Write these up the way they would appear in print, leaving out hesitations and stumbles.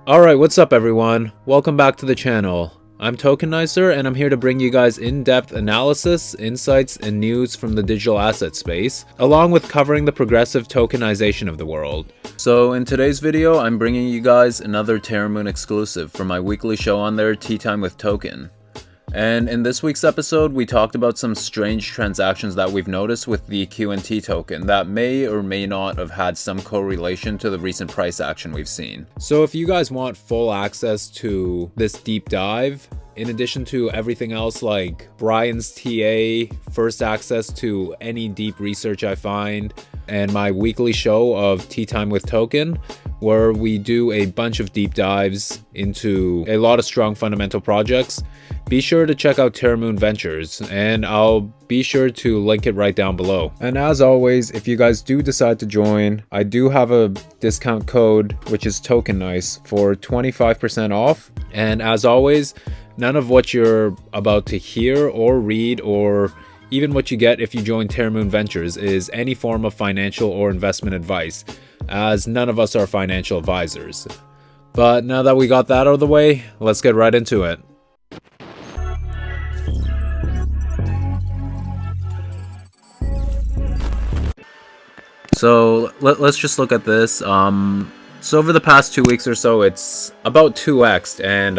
Alright, what's up everyone? Welcome back to the channel. I'm Tokenicer and I'm here to bring you guys in-depth analysis, insights, and news from the digital asset space, along with covering the progressive tokenization of the world. So in today's video, I'm bringing you guys another Terramoon exclusive for my weekly show on there, Tea Time with Token. And in this week's episode, we talked about some strange transactions that we've noticed with the QNT token that may or may not have had some correlation to the recent price action we've seen. So if you guys want full access to this deep dive, in addition to everything else like Brian's TA, first access to any deep research I find, and my weekly show of Tea Time with Token, where we do a bunch of deep dives into a lot of strong fundamental projects, be sure to check out Terramoon Ventures, and I'll be sure to link it right down below. And as always, if you guys do decide to join, I do have a discount code, which is Tokenicer, for 25% off. And as always, none of what you're about to hear or read, or even what you get if you join Terramoon Ventures, is any form of financial or investment advice, as none of us are financial advisors. But now that we got that out of the way, let's get right into it. So let's just look at this. So over the past 2 weeks or so, it's about 2x'd, and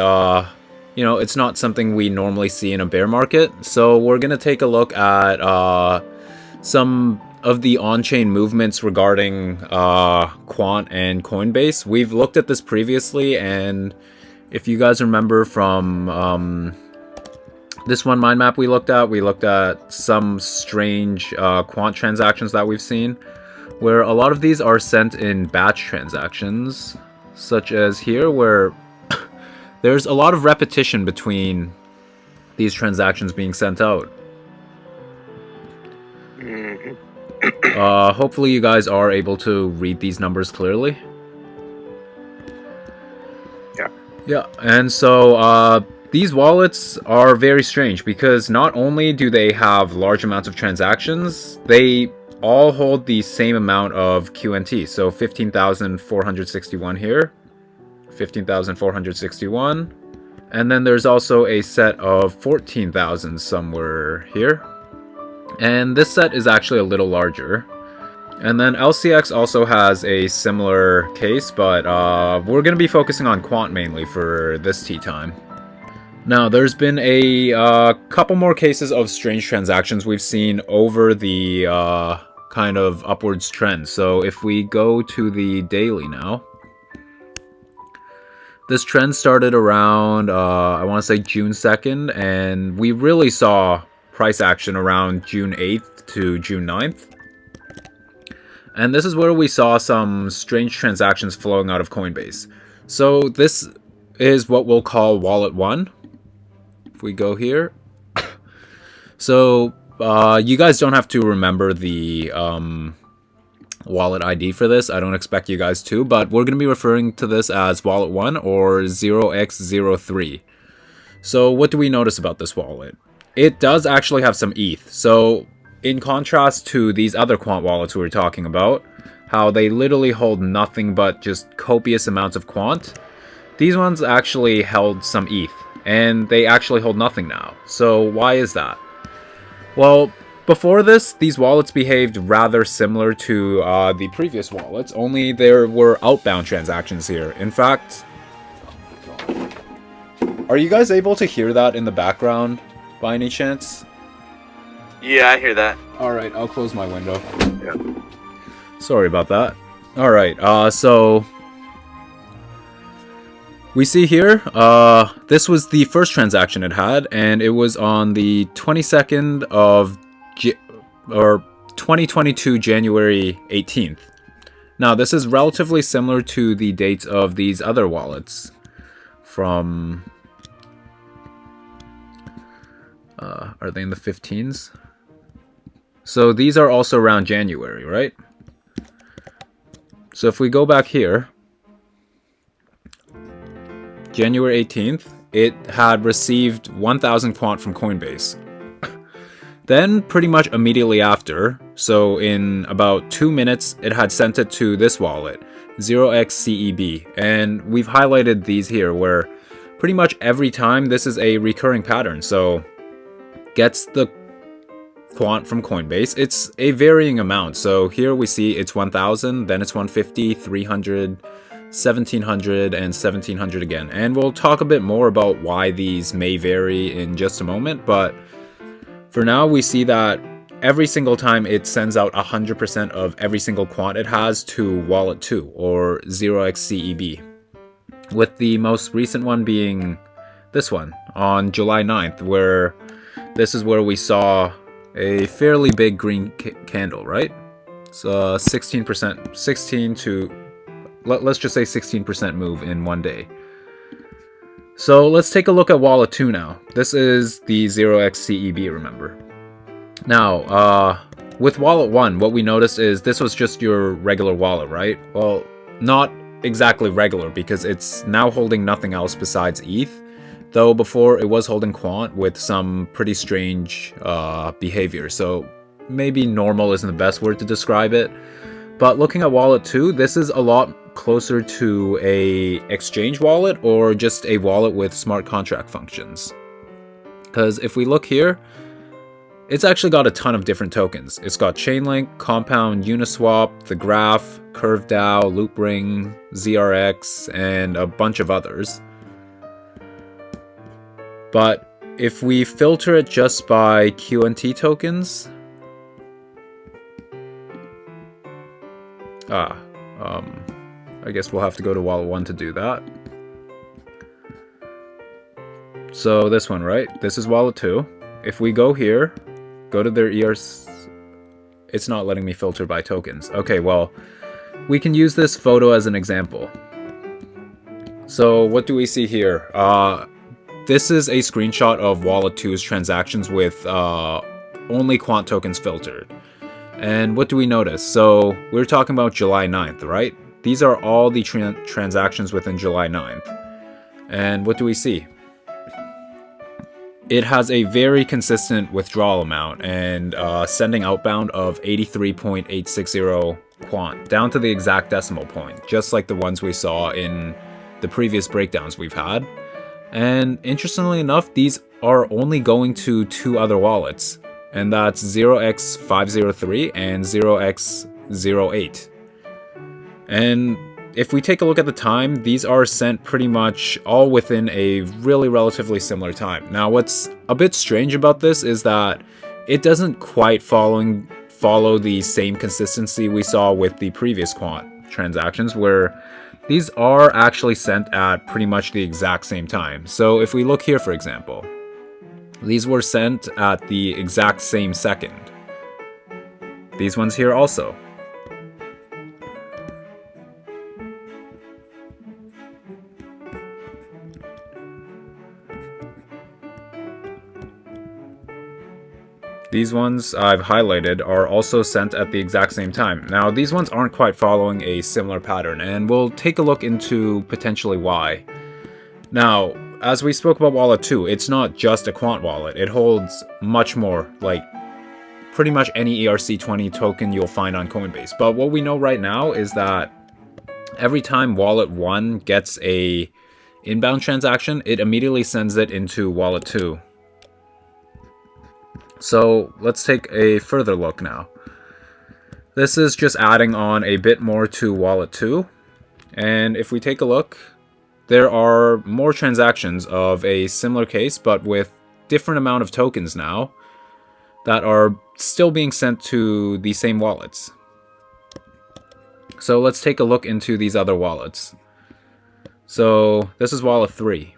you know, it's not something we normally see in a bear market. So we're gonna take a look at some of the on-chain movements regarding Quant and Coinbase. We've looked at this previously, and if you guys remember from this one mind map we looked at some strange Quant transactions that we've seen, where a lot of these are sent in batch transactions, such as here, where there's a lot of repetition between these transactions being sent out. Hopefully you guys are able to read these numbers clearly. Yeah, and so these wallets are very strange because not only do they have large amounts of transactions, they all hold the same amount of QNT. So 15,461 here, 15,461, and then there's also a set of 14,000 somewhere here, and this set is actually a little larger. And then LCX also has a similar case, but we're going to be focusing on Quant mainly for this tea time. Now, there's been a couple more cases of strange transactions we've seen over the kind of upwards trend. So if we go to the daily now, this trend started around, I want to say June 2nd, and we really saw price action around June 8th to June 9th. And this is where we saw some strange transactions flowing out of Coinbase. So this is what we'll call Wallet 1. If we go here. So you guys don't have to remember the wallet ID for this. I don't expect you guys to, but we're going to be referring to this as Wallet 1 or 0x03. So what do we notice about this wallet? It does actually have some ETH. So in contrast to these other Quant wallets we were talking about, how they literally hold nothing but just copious amounts of Quant, these ones actually held some ETH, and they actually hold nothing now. So why is that? Well, before this, these wallets behaved rather similar to the previous wallets, only there were outbound transactions here. In fact, are you guys able to hear that in the background by any chance? Yeah, I hear that. Alright, I'll close my window. Yeah. Sorry about that. Alright, so we see here, this was the first transaction it had, and it was on the 22nd of 2022, January 18th. Now, this is relatively similar to the dates of these other wallets from, are they in the 15s? So these are also around January, right? So if we go back here, January 18th, it had received 1,000 Quant from Coinbase. Then, pretty much immediately after, so in about 2 minutes, it had sent it to this wallet, 0xCEB. And we've highlighted these here where pretty much every time this is a recurring pattern. So gets the quant from Coinbase. It's a varying amount. So here we see it's 1,000, then it's 150, 300, 1,700, and 1,700 again. And we'll talk a bit more about why these may vary in just a moment. But for now, we see that every single time it sends out 100% of every single quant it has to wallet 2 or 0xCEB. With the most recent one being this one on July 9th, where this is where we saw a fairly big green candle, right? So 16%, 16 to, let's just say 16% move in one day. So let's take a look at wallet 2 now. This is the 0xCEB, remember. Now, with wallet 1, what we noticed is this was just your regular wallet, right? Well, not exactly regular because it's now holding nothing else besides ETH. Though before it was holding quant with some pretty strange behavior. So maybe normal isn't the best word to describe it. But looking at wallet 2, this is a lot closer to a exchange wallet or just a wallet with smart contract functions. Because if we look here, it's actually got a ton of different tokens. It's got Chainlink, Compound, Uniswap, The Graph, CurveDAO, Loopring, ZRX, and a bunch of others. But if we filter it just by QNT tokens, I guess we'll have to go to wallet 1 to do that. So this one, right? This is wallet 2. If we go here, go to their ERC, it's not letting me filter by tokens. Okay, well, we can use this photo as an example. So what do we see here? This is a screenshot of wallet 2's transactions with only quant tokens filtered. And what do we notice? So we're talking about July 9th, right? These are all the transactions within July 9th. And what do we see? It has a very consistent withdrawal amount and sending outbound of 83.860 quant, down to the exact decimal point, just like the ones we saw in the previous breakdowns we've had. And interestingly enough, these are only going to 2 other wallets, and that's 0x503 and 0x08. And if we take a look at the time, these are sent pretty much all within a really relatively similar time. Now, what's a bit strange about this is that it doesn't quite follow the same consistency we saw with the previous quant transactions, where these are actually sent at pretty much the exact same time. So if we look here, for example, these were sent at the exact same second. These ones here also. These ones I've highlighted are also sent at the exact same time. Now, these ones aren't quite following a similar pattern, and we'll take a look into potentially why. Now, as we spoke about wallet 2, it's not just a quant wallet. It holds much more, like pretty much any ERC20 token you'll find on Coinbase. But what we know right now is that every time wallet 1 gets a inbound transaction, it immediately sends it into wallet 2. So let's take a further look now. This is just adding on a bit more to wallet 2. And if we take a look, there are more transactions of a similar case, but with different amount of tokens now that are still being sent to the same wallets. So let's take a look into these other wallets. So this is wallet 3.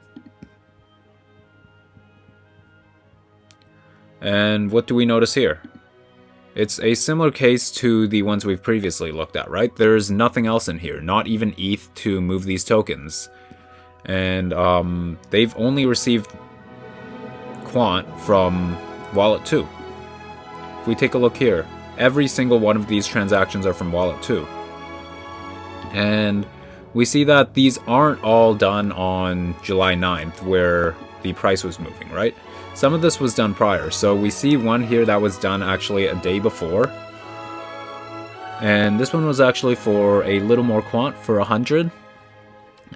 And what do we notice here? It's a similar case to the ones we've previously looked at, right? There's nothing else in here, not even ETH to move these tokens. And they've only received quant from wallet 2. If we take a look here, every single one of these transactions are from wallet 2. And we see that these aren't all done on July 9th, where the price was moving, right? Some of this was done prior. So we see one here that was done actually a day before. And this one was actually for a little more quant for 100.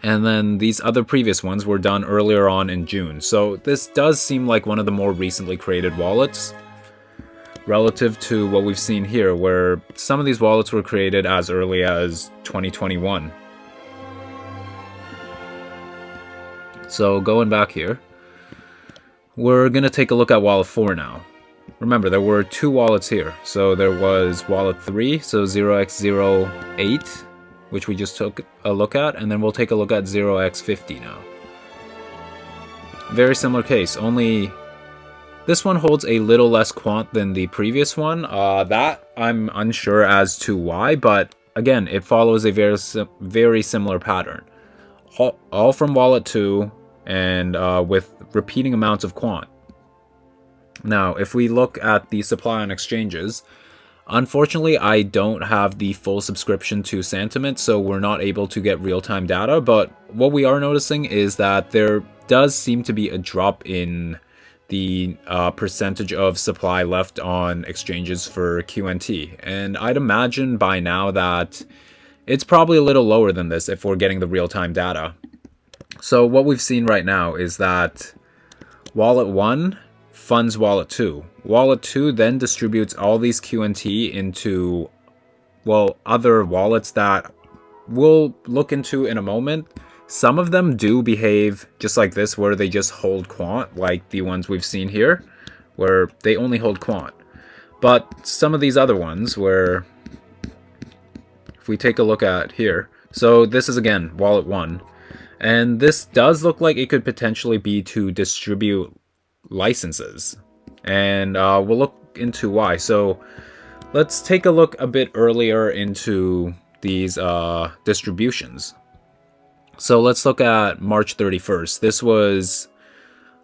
And then these other previous ones were done earlier on in June. So this does seem like one of the more recently created wallets relative to what we've seen here, where some of these wallets were created as early as 2021. So going back here, we're going to take a look at wallet 4 now. Remember, there were 2 wallets here. So there was wallet 3, so 0x08, which we just took a look at, and then we'll take a look at 0x50 now. Very similar case, only this one holds a little less quant than the previous one. That I'm unsure as to why, but again, it follows a very similar pattern. All from wallet 2, and with repeating amounts of quant. Now, if we look at the supply on exchanges, unfortunately, I don't have the full subscription to Sentiment, so we're not able to get real-time data, but what we are noticing is that there does seem to be a drop in the percentage of supply left on exchanges for QNT, and I'd imagine by now that it's probably a little lower than this if we're getting the real-time data. So what we've seen right now is that Wallet 1 funds Wallet 2. Wallet 2 then distributes all these QNT into, well, other wallets that we'll look into in a moment. Some of them do behave just like this, where they just hold quant, like the ones we've seen here, where they only hold quant. But some of these other ones, where if we take a look at here, so this is again Wallet 1. And this does look like it could potentially be to distribute licenses. And we'll look into why. So let's take a look a bit earlier into these distributions. So let's look at March 31st. This was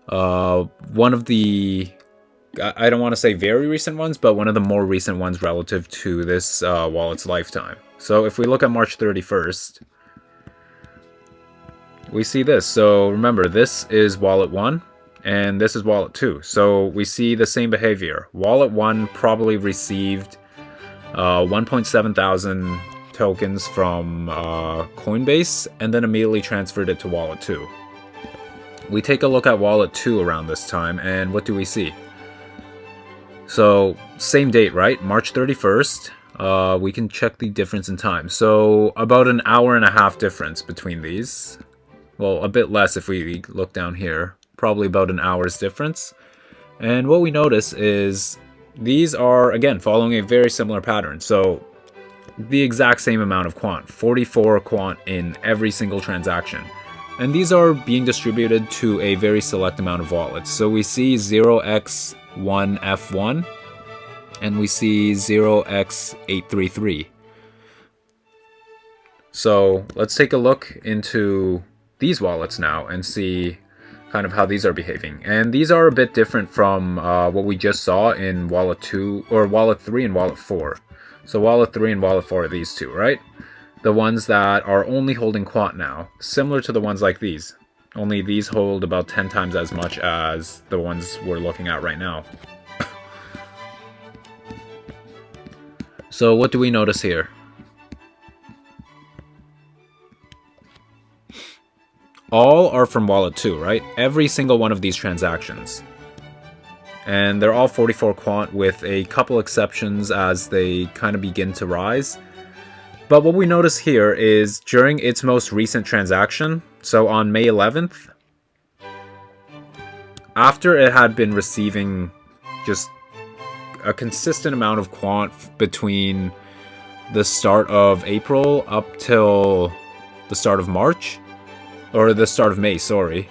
one of the, I don't want to say very recent ones, but one of the more recent ones relative to this wallet's lifetime. So if we look at March 31st, we see this. So remember, this is Wallet 1 and this is Wallet 2. So we see the same behavior. Wallet 1 probably received 1.7 thousand tokens from Coinbase and then immediately transferred it to Wallet 2. We take a look at Wallet 2 around this time, and what do we see? So same date, right? March 31st. We can check the difference in time. So about an hour and a half difference between these. Well, a bit less if we look down here. Probably about an hour's difference. And what we notice is these are, again, following a very similar pattern. So the exact same amount of quant, 44 quant in every single transaction. And these are being distributed to a very select amount of wallets. So we see 0x1F1 and we see 0x833. So let's take a look into these wallets now and see kind of how these are behaving. And these are a bit different from what we just saw in Wallet 2 or Wallet 3 and Wallet 4. So Wallet 3 and Wallet 4 are these two, right? The ones that are only holding quant now, similar to the ones like these. Only these hold about 10 times as much as the ones we're looking at right now. So what do we notice here? All are from Wallet 2, right? Every single one of these transactions. And they're all 44 quant with a couple exceptions as they kind of begin to rise. But what we notice here is during its most recent transaction, so on May 11th, after it had been receiving just a consistent amount of quant between the start of April up till the start of March, or the start of May, sorry,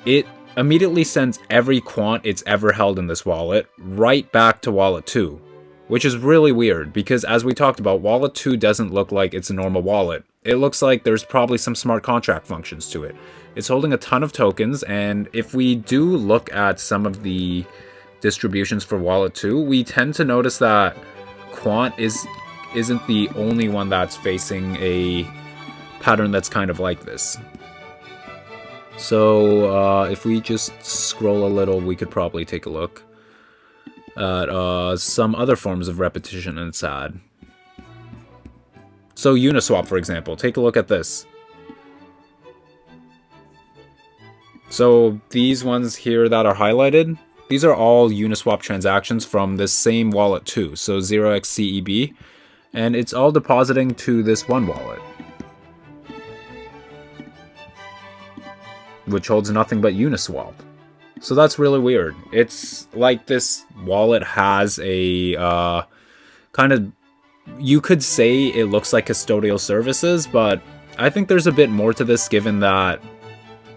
it immediately sends every quant it's ever held in this wallet right back to Wallet 2, which is really weird because, as we talked about, Wallet 2 doesn't look like it's a normal wallet. It looks like there's probably some smart contract functions to it. It's holding a ton of tokens, and if we do look at some of the distributions for Wallet 2, we tend to notice that Quant isn't the only one that's facing a pattern that's kind of like this. So if we just scroll a little, we could probably take a look at some other forms of repetition, and it's sad. So Uniswap, for example, take a look at this. So these ones here that are highlighted, these are all Uniswap transactions from this same wallet too, so 0xCEB, and it's all depositing to this one wallet, which holds nothing but Uniswap. So that's really weird. It's like this wallet has a kind of, you could say it looks like custodial services, but I think there's a bit more to this, given that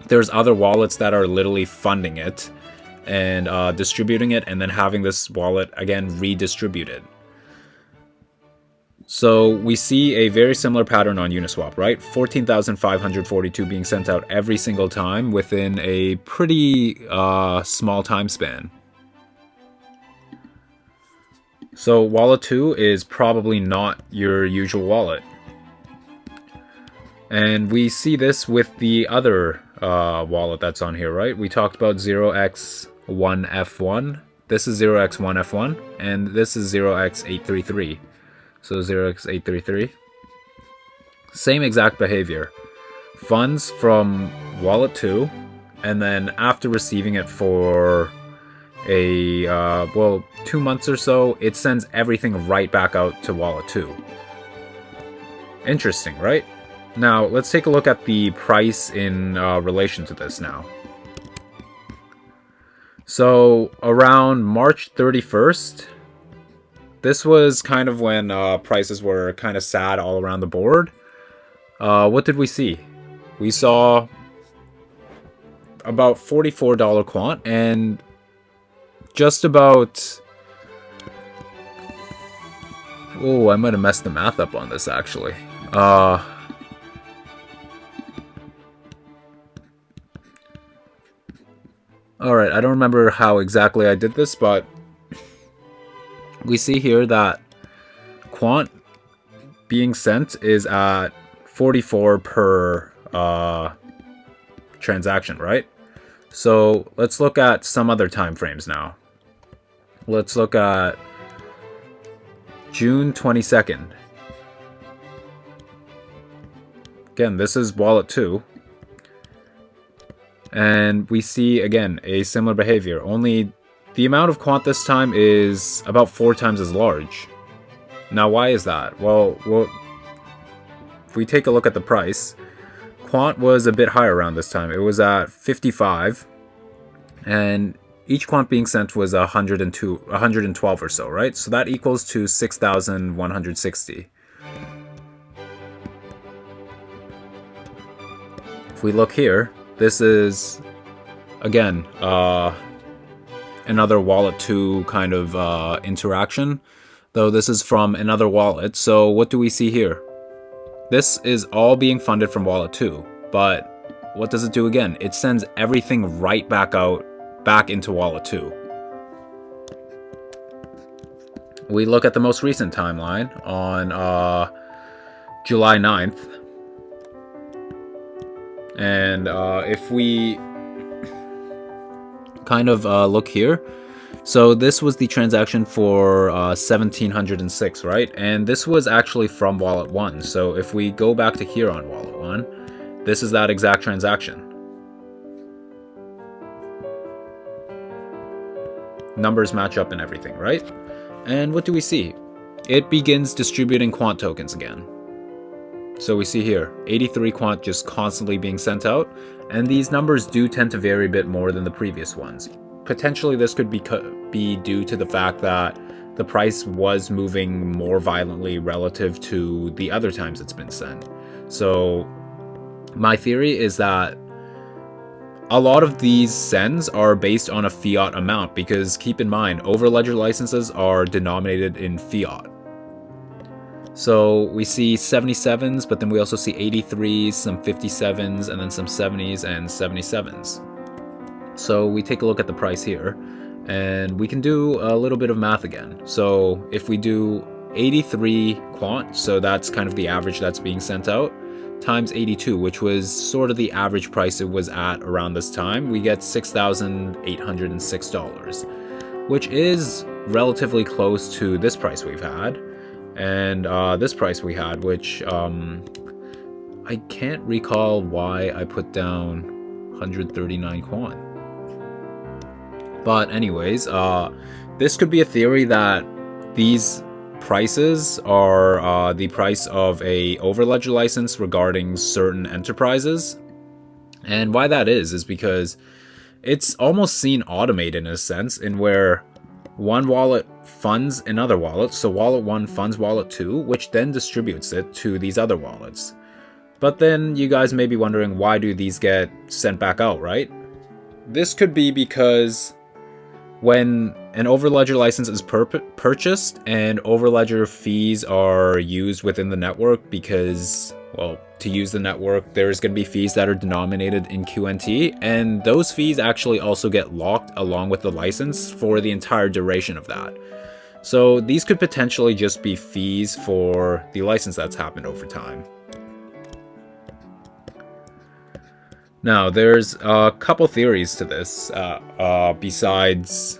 there's other wallets that are literally funding it and distributing it, and then having this wallet again redistributed. So we see a very similar pattern on Uniswap, right? 14,542 being sent out every single time within a pretty small time span. So wallet 2 is probably not your usual wallet. And we see this with the other wallet that's on here, right? We talked about 0x1F1. This is 0x1F1, and this is 0x833. So 0x833. Same exact behavior. Funds from wallet 2, and then after receiving it for a 2 months or so, it sends everything right back out to wallet 2. Interesting, right? Now, let's take a look at the price in relation to this now. So, around March 31st, this was kind of when prices were kind of sad all around the board. What did we see? We saw about $44 quant and just about... Oh, I might have messed the math up on this actually. Alright, I don't remember how exactly I did this, but we see here that quant being sent is at 44 per transaction, right? So let's look at some other time frames now. Let's look at June 22nd. Again, this is wallet 2. And we see, again, a similar behavior. Only the amount of quant this time is about 4 times as large. Now, why is that? Well, if we take a look at the price, quant was a bit higher around this time. It was at 55, and each quant being sent was 112 or so, right? So that equals to 6,160. If we look here, this is, again, another wallet 2 kind of interaction, though this is from another wallet. So what do we see here? This is all being funded from wallet 2, but what does it do again? It sends everything right back into wallet 2. We look at the most recent timeline on July 9th. And if we kind of look here, so this was the transaction for 1706, right? And this was actually from wallet 1. So if we go back to here on wallet 1, this is that exact transaction. Numbers match up and everything, right? And what do we see? It begins distributing quant tokens again. So we see here, 83 quant just constantly being sent out, and these numbers do tend to vary a bit more than the previous ones. Potentially this could be due to the fact that the price was moving more violently relative to the other times it's been sent. So my theory is that a lot of these sends are based on a fiat amount, because keep in mind, Overledger licenses are denominated in fiat. So we see 77s, but then we also see 83s, some 57s, and then some 70s and 77s. So we take a look at the price here, and we can do a little bit of math again. So if we do 83 quant, so that's kind of the average that's being sent out, times 82, which was sort of the average price it was at around this time, we get $6,806, which is relatively close to this price we've had. and this price we had, which I can't recall why I put down 139 quant. But anyways, this could be a theory that these prices are the price of a Overledger license regarding certain enterprises. And why that is because it's almost seen automated in a sense, in where one wallet funds another wallet, so wallet 1 funds wallet 2, which then distributes it to these other wallets. But then you guys may be wondering, why do these get sent back out, right? This could be because when an Overledger license is purchased and Overledger fees are used within the network, because, well, to use the network, there's going to be fees that are denominated in QNT, and those fees actually also get locked along with the license for the entire duration of that. So these could potentially just be fees for the license that's happened over time. Now, there's a couple theories to this, besides,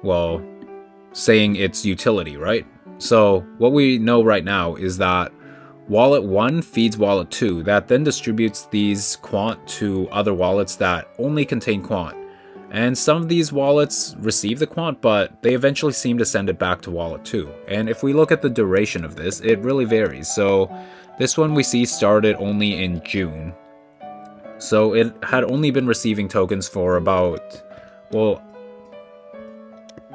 well, saying its utility, right? So what we know right now is that wallet 1 feeds wallet 2, that then distributes these quant to other wallets that only contain quant. And some of these wallets receive the quant, but they eventually seem to send it back to wallet 2. And if we look at the duration of this, it really varies. So this one we see started only in June. So it had only been receiving tokens for about, well,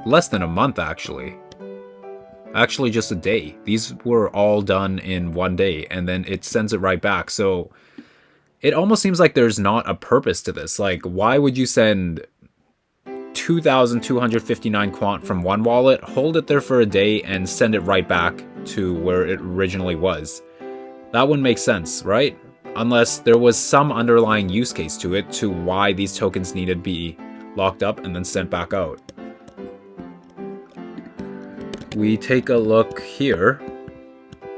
less than a month actually. Actually just a day. These were all done in one day, and then it sends it right back. So it almost seems like there's not a purpose to this. Like, why would you send 2,259 quant from one wallet, hold it there for a day, and send it right back to where it originally was? That wouldn't make sense, right? Unless there was some underlying use case to it, to why these tokens needed to be locked up and then sent back out. We take a look here,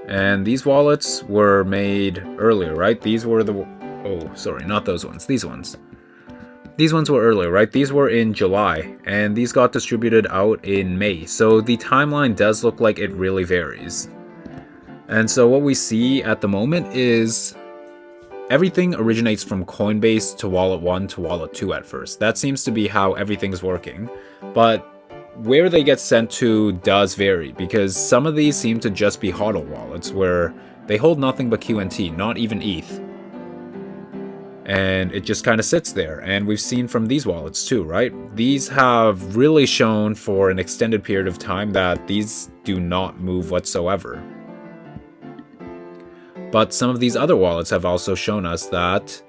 and these wallets were made earlier, right? These were the, oh, sorry, not those ones, these ones. These ones were earlier, right? These were in July, and these got distributed out in May. So the timeline does look like it really varies. And so what we see at the moment is everything originates from Coinbase to wallet 1 to wallet 2 at first. That seems to be how everything's working. But where they get sent to does vary, because some of these seem to just be HODL wallets where they hold nothing but QNT, not even ETH. And it just kind of sits there. And we've seen from these wallets too, right? These have really shown for an extended period of time that these do not move whatsoever. But some of these other wallets have also shown us that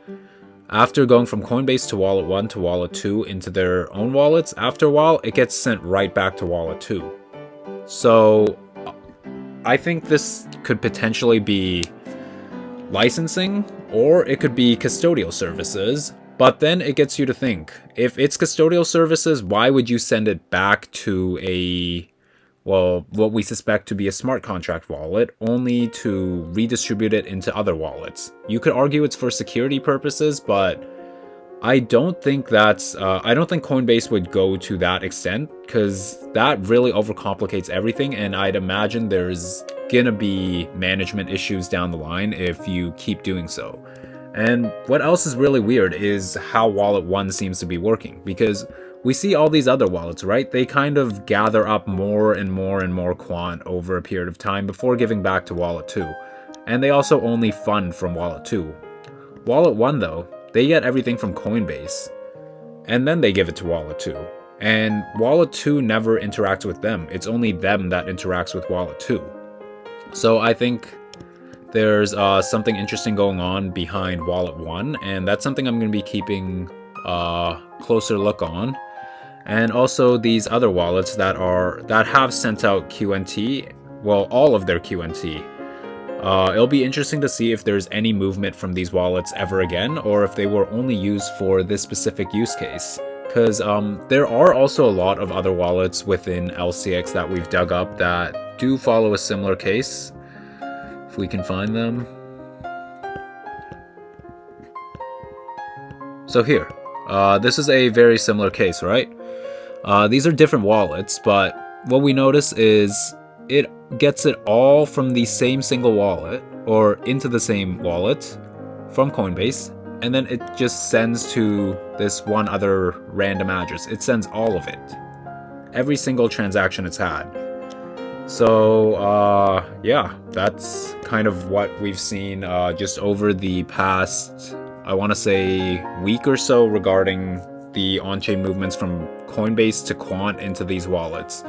after going from Coinbase to wallet 1 to wallet 2 into their own wallets, after a while, it gets sent right back to wallet 2. So I think this could potentially be licensing, or it could be custodial services. But then it gets you to think, if it's custodial services, why would you send it back to a, well, what we suspect to be a smart contract wallet, only to redistribute it into other wallets? You could argue it's for security purposes, but I don't think that's, I don't think Coinbase would go to that extent, because that really overcomplicates everything, and I'd imagine there's gonna be management issues down the line if you keep doing so. And what else is really weird is how wallet 1 seems to be working, because we see all these other wallets, right? They kind of gather up more and more and more quant over a period of time before giving back to wallet 2. And they also only fund from wallet 2. Wallet 1, though, they get everything from Coinbase, and then they give it to wallet 2. And wallet 2 never interacts with them. It's only them that interacts with wallet 2. So I think there's something interesting going on behind wallet 1, and that's something I'm going to be keeping a closer look on. And also these other wallets that have sent out QNT, well, all of their QNT. It'll be interesting to see if there's any movement from these wallets ever again, or if they were only used for this specific use case. Because there are also a lot of other wallets within LCX that we've dug up that do follow a similar case, if we can find them. So here, this is a very similar case, right? These are different wallets, but what we notice is it gets it all from the same single wallet or into the same wallet from Coinbase, and then it just sends to this one other random address. It sends all of it, every single transaction it's had. So yeah, that's kind of what we've seen just over the past, I want to say, week or so regarding the on-chain movements from Coinbase to Quant into these wallets.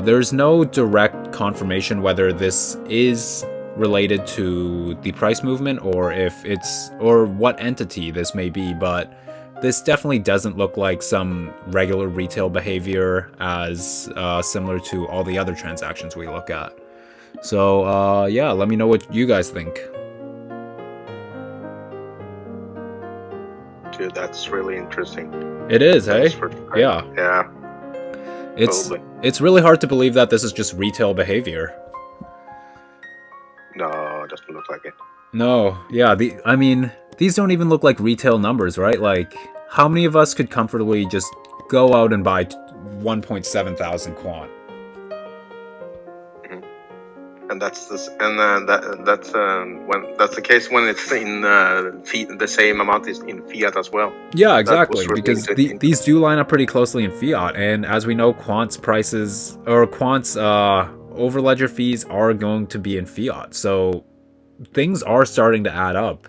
There's no direct confirmation whether this is related to the price movement or if it's, or what entity this may be, but this definitely doesn't look like some regular retail behavior as similar to all the other transactions we look at. So yeah, let me know what you guys think. Dude, that's really interesting. It is, hey? Yeah. Yeah. It's really hard to believe that this is just retail behavior. No, it doesn't look like it. No, yeah, I mean, these don't even look like retail numbers, right? Like, how many of us could comfortably just go out and buy 1.7 thousand quant? And that's this, and that's the case when it's in the same amount is in fiat as well. Yeah, exactly, really, because these do line up pretty closely in fiat, and as we know, Quant's prices, or Quant's Overledger fees are going to be in fiat, so things are starting to add up.